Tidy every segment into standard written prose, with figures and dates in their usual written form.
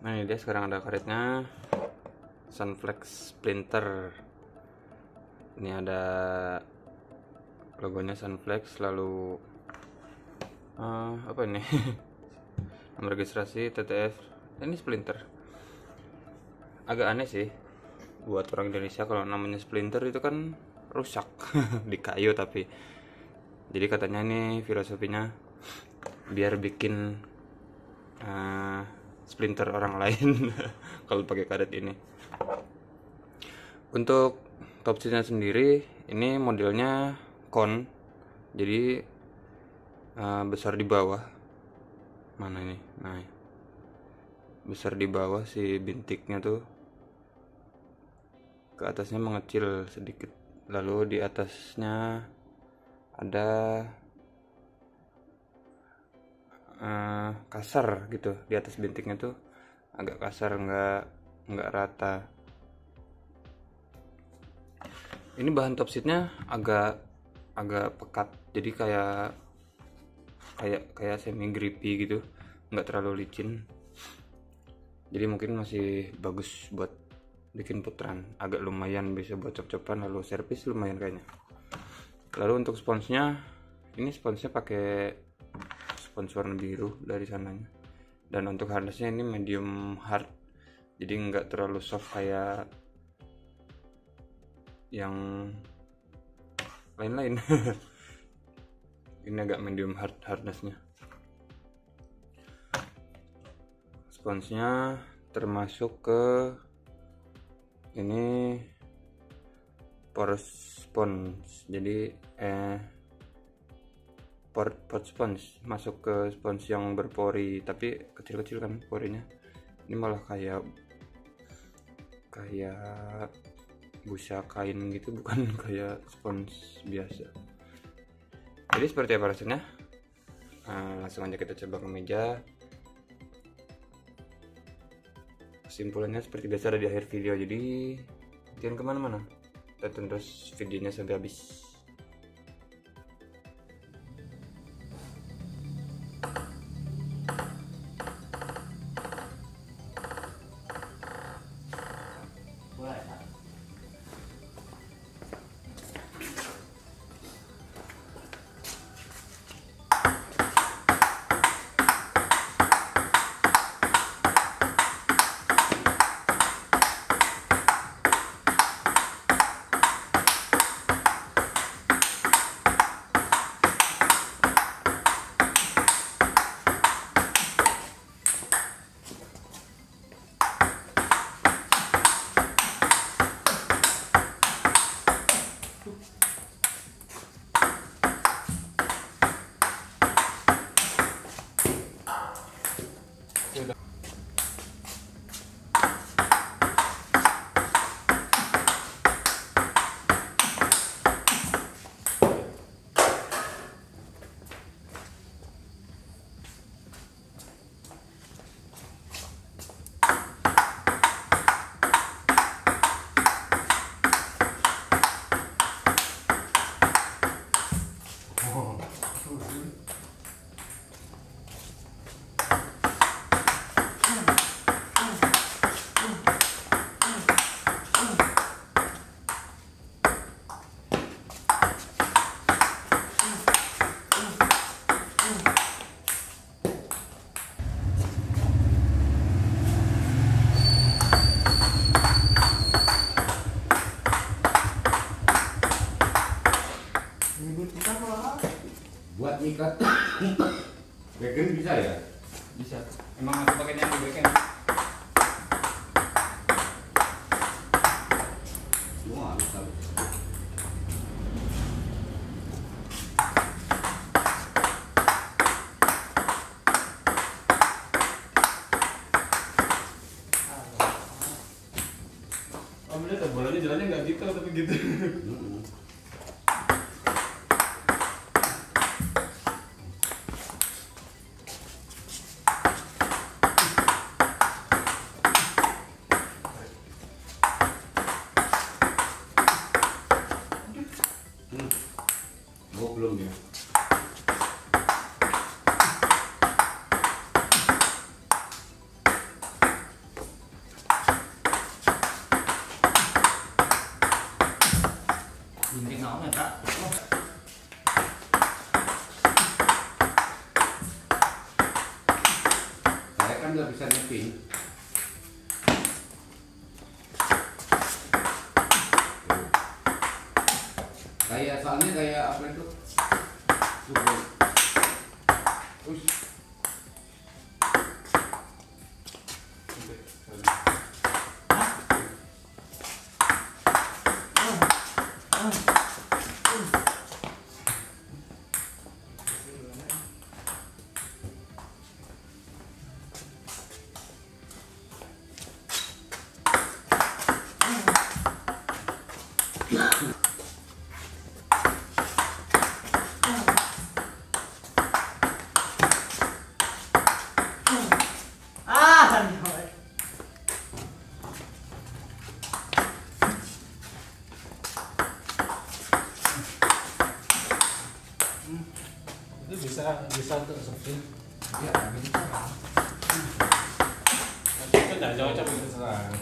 Nah ini dia, sekarang ada karetnya, Sunflex Splinter. Ini ada logonya Sunflex, lalu apa ini nomor registrasi TTF. Ini Splinter. Agak aneh sih buat orang Indonesia kalau namanya Splinter itu kan rusak di kayu, tapi jadi katanya ini filosofinya biar bikin splinter orang lain kalau pakai karet ini. Untuk top seatnya sendiri ini modelnya cone, jadi besar di bawah. Mana ini? Nah, besar di bawah si bintiknya tuh, ke atasnya mengecil sedikit. Lalu di atasnya ada kasar gitu, di atas bintiknya tuh agak kasar, nggak rata. Ini bahan top seatnya agak pekat, jadi kayak semi grippy gitu, nggak terlalu licin. Jadi mungkin masih bagus buat bikin putaran, agak lumayan bisa buat cop-copan, lalu servis lumayan kayaknya. Lalu untuk sponsnya, ini sponsnya pakai spons warna biru dari sananya. Dan untuk harnessnya ini medium hard, jadi nggak terlalu soft kayak yang lain-lain. Ini agak medium hard harnessnya. Sponsnya termasuk ke ini porous sponge, jadi port sponge, masuk ke sponge yang berpori, tapi kecil-kecil kan porinya. Ini malah kayak busa kain gitu, bukan kayak sponge biasa. Jadi seperti apa rasanya? Langsung aja kita coba ke meja. Kesimpulannya seperti biasa ada di akhir video, jadi jangan kemana-mana, tonton terus videonya sampai habis. Buat ngikat backend bisa ya? Bisa. Emang aku pakainya yang di backend. Semua harus tahu. Kamu lihat bolanya jalannya nggak gitu tapi gitu. Belum ya. spin. Kayak soalnya kayak apa itu? Super. Ush. Itu bisa untuk spin. Ya, bisa. Tapi itu nggak cocok untuk serang.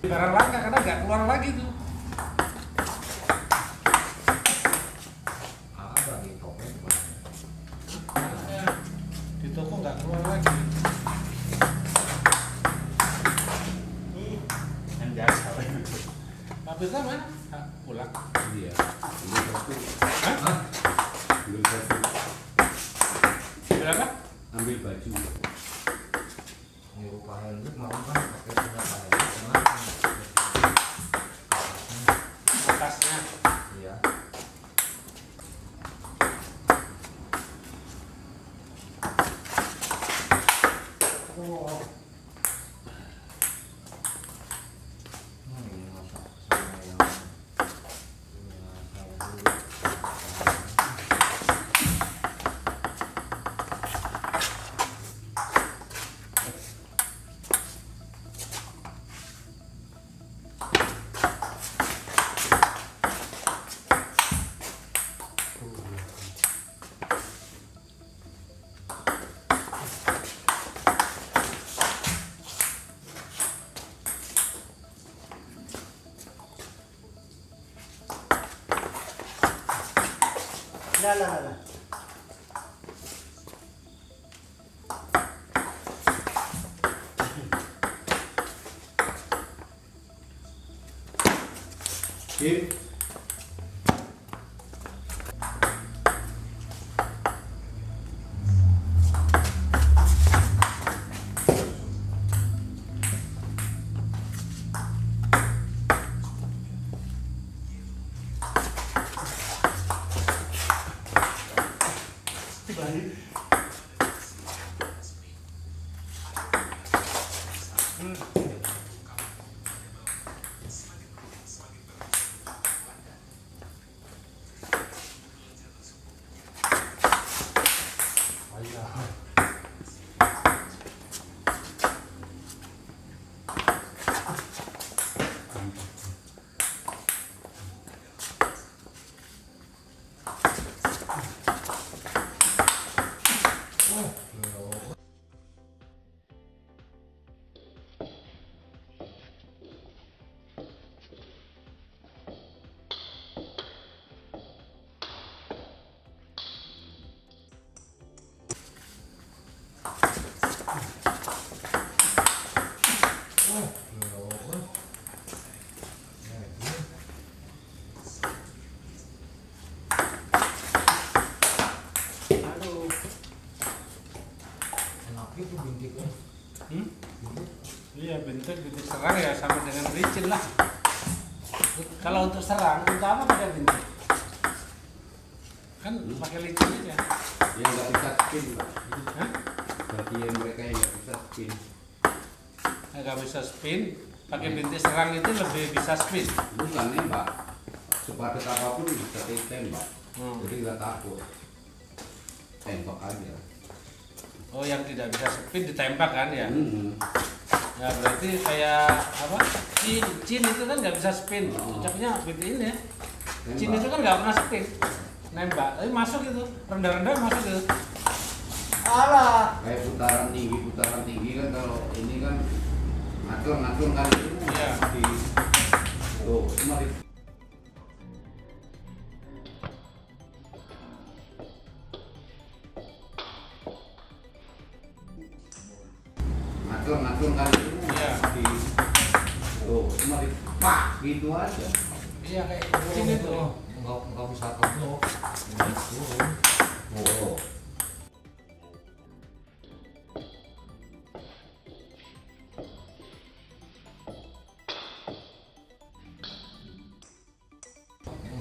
Barang langka karena nggak keluar lagi tuh. Ada di toko. Di toko nggak keluar lagi. Yang biasa. Habisnya mana? Pulang. Iya. Ambil satu. Hah? Ambil baju. Berapa? Ambil baju. Nyuruh Pak Hendrik mau kan pakai punya Pak Hendrik kenapa? Tasnya. Iya. Oh. Ini masak sama yang punya saya dulu. Lah. Kim. Itu bintiknya. Iya, bintik serang ya sama dengan licin lah. Kalau untuk serang utama pakai bintik. Kan pakai licin aja. Yang nggak bisa spin, Pak. Hah? Bagian mereka yang nggak bisa spin. Nggak bisa spin, pakai bintik serang itu lebih bisa spin. Bukan nembak. Sepadat apapun bisa ditembak. Jadi nggak takut. Tembak aja. Oh, yang tidak bisa spin ditembak kan ya? Hmm. Ya berarti kayak apa? Cin itu kan nggak bisa spin. Oh. Ucapnya bintik ini ya. Tembak. Cin itu kan nggak pernah spin. Nembak, tapi masuk itu rendah-rendah masuk itu. Alah. Kayak putaran tinggi kan kalau ini kan ngatur kan itu Iya. di tuh cuma di ngatur kan itu Iya. di tuh cuma di pak gitu aja. Iya kayak licin itu. Enggak bisa keblok.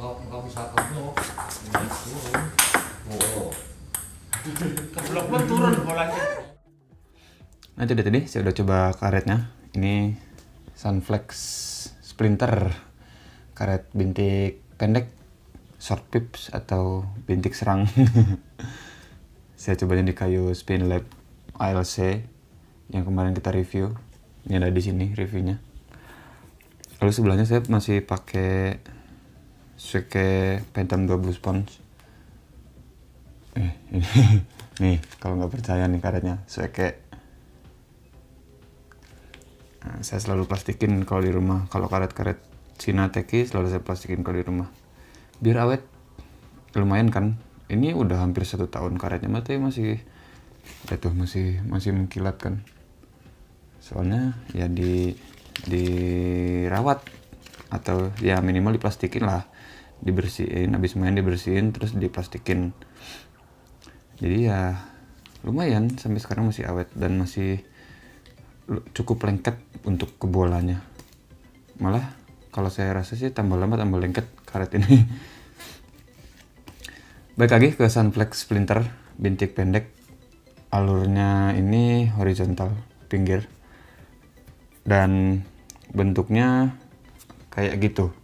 Oh. Enggak bisa keblok. Oh. Keblok pun turun bolanya. Nah itu dia tadi, saya udah coba karetnya. Ini Sunflex Splinter, karet bintik pendek, short pips atau bintik serang. Saya cobanya di kayu Spinlab ALC yang kemarin kita review. Ini ada di sini reviewnya. Lalu sebelahnya saya masih pakai Sweke Phantom 2 Blue Sponge. Ini. Nih, kalau nggak percaya nih karetnya Sweke. Nah, saya selalu plastikin kalau di rumah. Kalau karet-karet Cina Teki selalu saya plastikin kalau di rumah. Biar awet. Lumayan kan. Ini udah hampir 1 tahun karetnya, tapi masih masih mengkilat kan. Soalnya ya dirawat atau ya minimal diplastikin lah. Dibersihin, habis main dibersihin terus diplastikin. Jadi ya lumayan sampai sekarang masih awet dan masih cukup lengket untuk ke bolanya. Malah kalau saya rasa sih tambah lama tambah lengket karet ini. Baik lagi ke Sunflex Splinter bintik pendek. Alurnya ini horizontal pinggir dan bentuknya kayak gitu.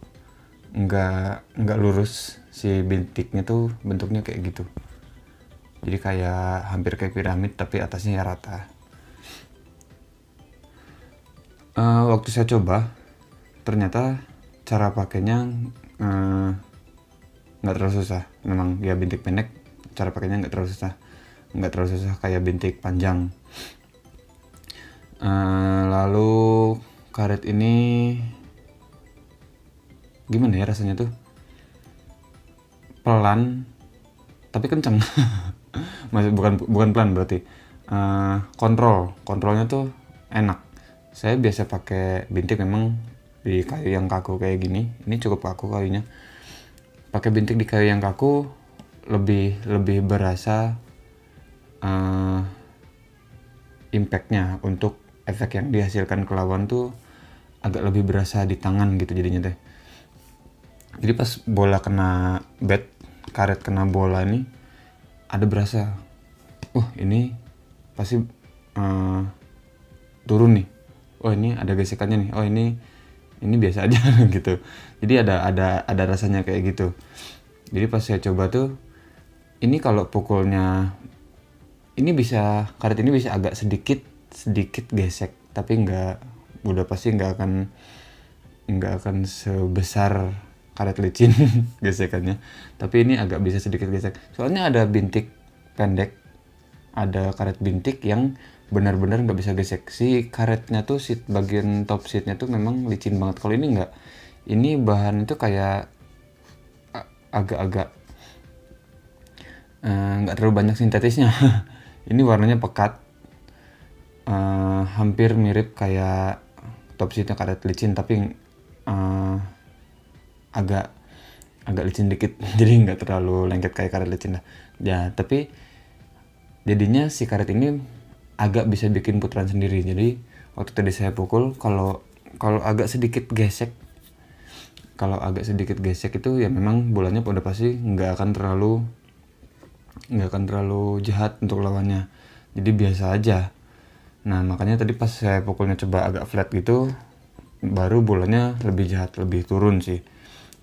Enggak lurus, si bintiknya tuh bentuknya kayak gitu. Jadi kayak hampir kayak piramid tapi atasnya ya rata. Waktu saya coba ternyata cara pakainya nggak terlalu susah. Memang ya bintik pendek cara pakainya nggak terlalu susah kayak bintik panjang. Lalu karet ini gimana ya rasanya tuh, pelan tapi kenceng. Masih bukan pelan berarti. Kontrolnya tuh enak. Saya biasa pakai bintik memang di kayu yang kaku kayak gini. Ini cukup kaku kayunya. Pakai bintik di kayu yang kaku lebih berasa impactnya untuk efek yang dihasilkan ke lawan tuh agak lebih berasa di tangan gitu jadinya teh. Jadi pas bola kena bat, karet kena bola ini ada berasa, ini pasti turun nih. Ini ada gesekannya nih. Ini biasa aja gitu. Jadi ada rasanya kayak gitu. Jadi pas saya coba tuh, ini kalau pukulnya karet ini bisa agak sedikit gesek, tapi udah pasti nggak akan sebesar karet licin gesekannya. Tapi ini agak bisa sedikit gesek. Soalnya ada bintik pendek, ada karet bintik yang benar-benar nggak bisa gesek. Si karetnya tuh bagian top sheetnya tuh memang licin banget. Kalau ini nggak. Ini bahan itu kayak agak-agak nggak terlalu banyak sintetisnya. Ini warnanya pekat, hampir mirip kayak top sheetnya karet licin, tapi agak licin dikit. Jadi nggak terlalu lengket kayak karet licin lah. Ya tapi jadinya si karet ini agak bisa bikin putaran sendiri. Jadi waktu tadi saya pukul, kalau agak sedikit gesek itu ya memang bolanya udah pasti nggak akan terlalu jahat untuk lawannya. Jadi biasa aja. Nah makanya tadi pas saya pukulnya coba agak flat gitu, baru bolanya lebih jahat, lebih turun sih.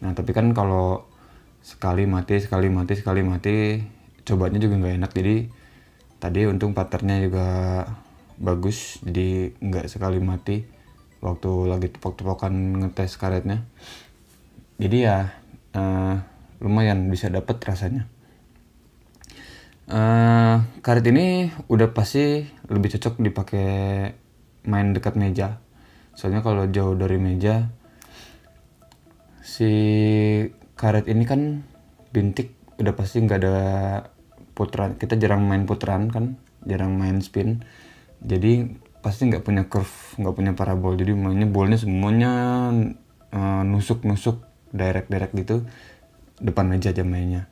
Nah tapi kan kalau sekali mati, cobanya juga nggak enak. Jadi tadi untung patternnya juga bagus, jadi nggak sekali mati waktu lagi tepok-tepokan ngetes karetnya. Jadi ya lumayan bisa dapet rasanya. Karet ini udah pasti lebih cocok dipakai main dekat meja. Soalnya kalau jauh dari meja, si karet ini kan bintik udah pasti nggak ada putaran. Kita jarang main putaran kan, jarang main spin. Jadi pasti nggak punya curve, nggak punya parabol, jadi mainnya bolnya semuanya nusuk direct gitu depan meja aja mainnya,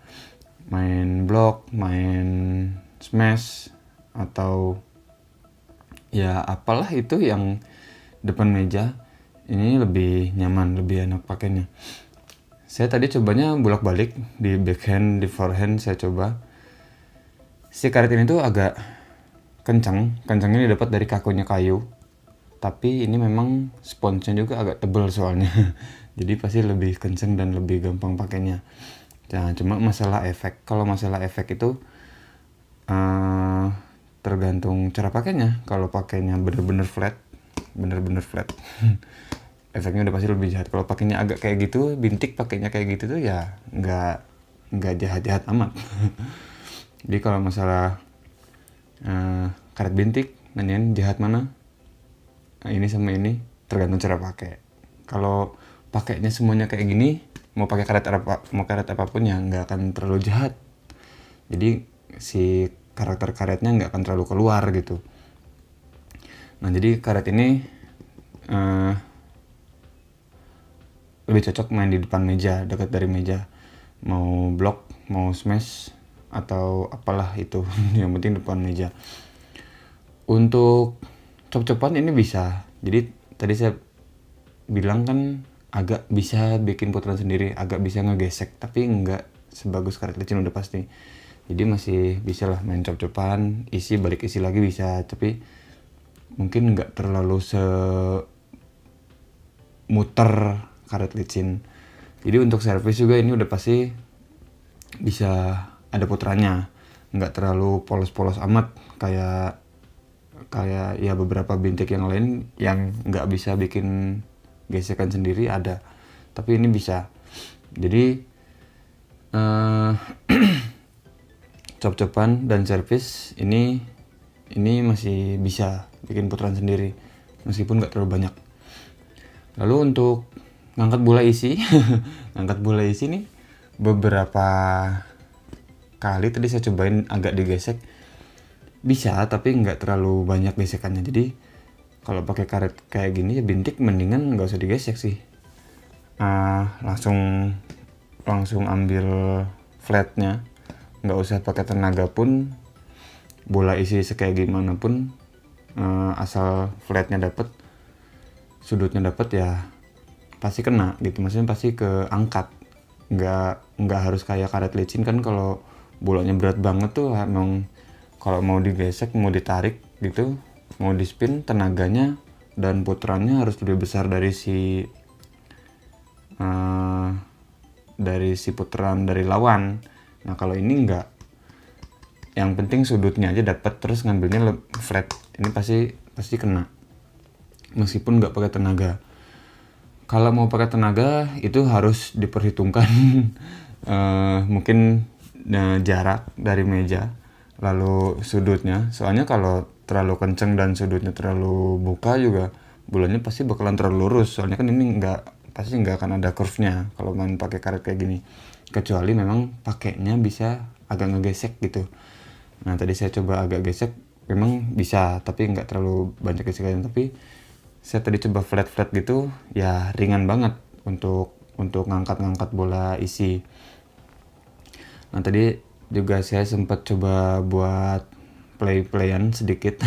main block, main smash, atau ya apalah itu yang depan meja. Ini lebih nyaman, lebih enak pakainya. Saya tadi cobanya bolak-balik, di backhand, di forehand saya coba. Si karet ini tuh agak kencangnya didapat dari kakunya kayu, tapi ini memang sponsnya juga agak tebal soalnya. Jadi pasti lebih kencang dan lebih gampang pakainya. Nah, cuma masalah efek, kalau masalah efek itu tergantung cara pakainya. Kalau pakainya bener-bener flat efeknya udah pasti lebih jahat. Kalau pakainya agak kayak gitu, bintik pakainya kayak gitu tuh ya nggak jahat amat. Jadi kalau masalah karet bintik, nanyain jahat mana, ini sama ini tergantung cara pakai. Kalau pakainya semuanya kayak gini, mau pakai karet apapun ya nggak akan terlalu jahat. Jadi si karakter karetnya nggak akan terlalu keluar gitu. Nah, jadi karet ini lebih cocok main di depan meja, dekat dari meja, mau block, mau smash, atau apalah itu. Yang penting depan meja. Untuk cop-copan ini bisa. Jadi tadi saya bilang kan agak bisa bikin putaran sendiri, agak bisa ngegesek, tapi nggak sebagus karet licin udah pasti. Jadi masih bisa lah main cop-copan, isi balik isi lagi bisa, tapi mungkin nggak terlalu muter karet licin. Jadi untuk servis juga ini udah pasti bisa ada putarannya, nggak terlalu polos-polos amat kayak ya beberapa bintik yang lain yang nggak bisa bikin gesekan sendiri ada, tapi ini bisa. Jadi cop-copan dan servis ini masih bisa bikin putaran sendiri meskipun nggak terlalu banyak. Lalu untuk ngangkat bola isi ngangkat bola isi nih beberapa kali tadi saya cobain agak digesek, bisa tapi nggak terlalu banyak gesekannya. Jadi kalau pakai karet kayak gini ya bintik mendingan nggak usah digesek sih, langsung ambil flatnya, nggak usah pakai tenaga pun, bola isi sekayak gimana pun asal flatnya dapet, sudutnya dapet ya pasti kena gitu, maksudnya pasti keangkat. Nggak harus kayak karet licin kan, kalau bolanya berat banget tuh emang kalau mau digesek, mau ditarik gitu, mau di spin, tenaganya dan putarannya harus lebih besar dari si putaran dari lawan. Nah kalau ini enggak, yang penting sudutnya aja dapat, terus ngambilnya flat, ini pasti kena meskipun nggak pakai tenaga. Kalau mau pakai tenaga itu harus diperhitungkan mungkin jarak dari meja, lalu sudutnya, soalnya kalau terlalu kenceng dan sudutnya terlalu buka juga bolanya pasti bakalan terlalu lurus, soalnya kan ini pasti nggak akan ada curve-nya kalau main pakai karet kayak gini, kecuali memang pakainya bisa agak ngegesek gitu. Nah tadi saya coba agak gesek, memang bisa, tapi nggak terlalu banyak gesekan. Tapi saya tadi coba flat gitu, ya ringan banget untuk ngangkat bola isi. Nah tadi juga saya sempat coba buat playan sedikit,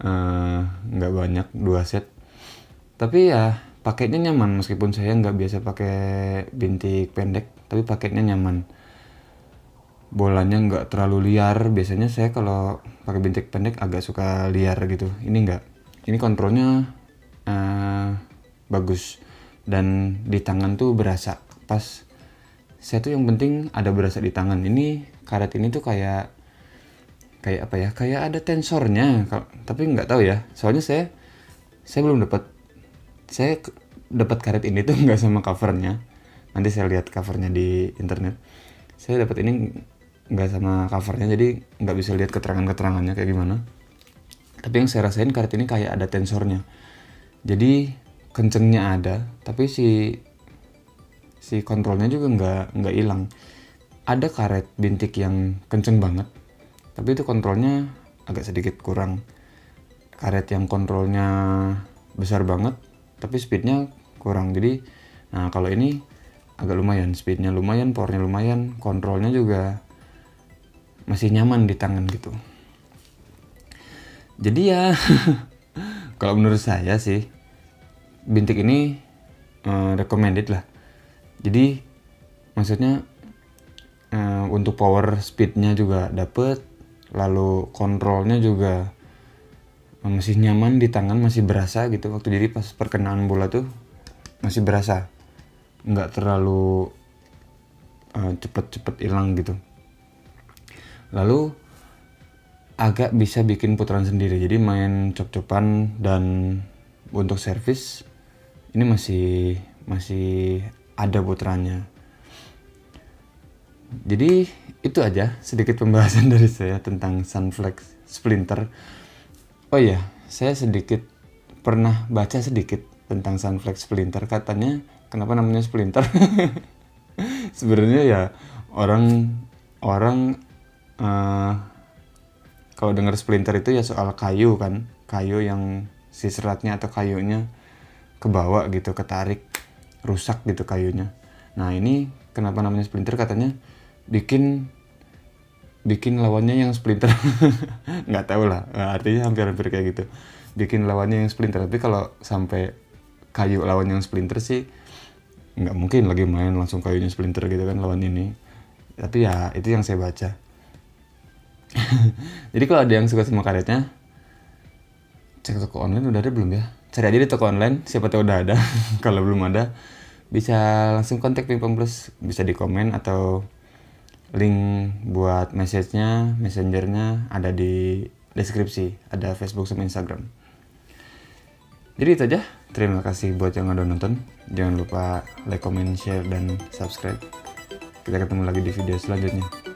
nggak banyak, 2 set. Tapi ya pakainya nyaman, meskipun saya nggak biasa pakai bintik pendek, tapi pakainya nyaman. Bolanya nggak terlalu liar. Biasanya saya kalau pakai bintik pendek agak suka liar gitu. Ini nggak. Ini kontrolnya bagus, dan di tangan tuh berasa pas. Saya tuh yang penting ada berasa di tangan. Ini karet ini tuh kayak apa ya? Kayak ada tensornya. Tapi nggak tahu ya. Soalnya saya belum dapat. Saya dapat karet ini tuh nggak sama covernya. Nanti saya lihat covernya di internet. Saya dapat ini nggak sama covernya, jadi nggak bisa lihat keterangannya kayak gimana. Tapi yang saya rasain karet ini kayak ada tensornya, jadi kencengnya ada, tapi si kontrolnya juga nggak hilang. Ada karet bintik yang kenceng banget, tapi itu kontrolnya agak sedikit kurang, karet yang kontrolnya besar banget tapi speednya kurang. Jadi nah kalau ini agak lumayan, speednya lumayan, powernya lumayan, kontrolnya juga masih nyaman di tangan gitu. Jadi ya kalau menurut saya sih Bintik ini recommended lah. Jadi maksudnya untuk power speednya juga dapet, lalu kontrolnya juga masih nyaman di tangan, masih berasa gitu waktu jadi pas perkenaan bola tuh masih berasa, nggak terlalu cepet-cepet hilang gitu. Lalu agak bisa bikin putaran sendiri, jadi main cop-copan dan untuk servis ini masih ada putarannya. Jadi itu aja sedikit pembahasan dari saya tentang Sunflex Splinter. Oh iya, saya sedikit pernah baca sedikit tentang Sunflex Splinter. Katanya kenapa namanya Splinter? Sebenarnya ya orang kalau dengar splinter itu ya soal kayu kan, kayu yang si seratnya atau kayunya kebawa gitu, ketarik, rusak gitu kayunya. Nah ini kenapa namanya splinter, katanya bikin lawannya yang splinter. Nggak tahu lah, artinya hampir kayak gitu, bikin lawannya yang splinter. Tapi kalau sampai kayu lawan yang splinter sih nggak mungkin lagi main langsung kayunya splinter gitu kan lawan ini. Tapi ya itu yang saya baca. Jadi kalau ada yang suka sama karetnya, cek toko online. Udah ada belum ya? Cari aja di toko online, siapa tahu udah ada. Kalau belum ada bisa langsung kontak Pingpong Plus, bisa di komen atau link buat message-nya, messengernya ada di deskripsi, ada Facebook sama Instagram. Jadi itu aja. Terima kasih buat yang udah nonton. Jangan lupa like, comment, share, dan subscribe. Kita ketemu lagi di video selanjutnya.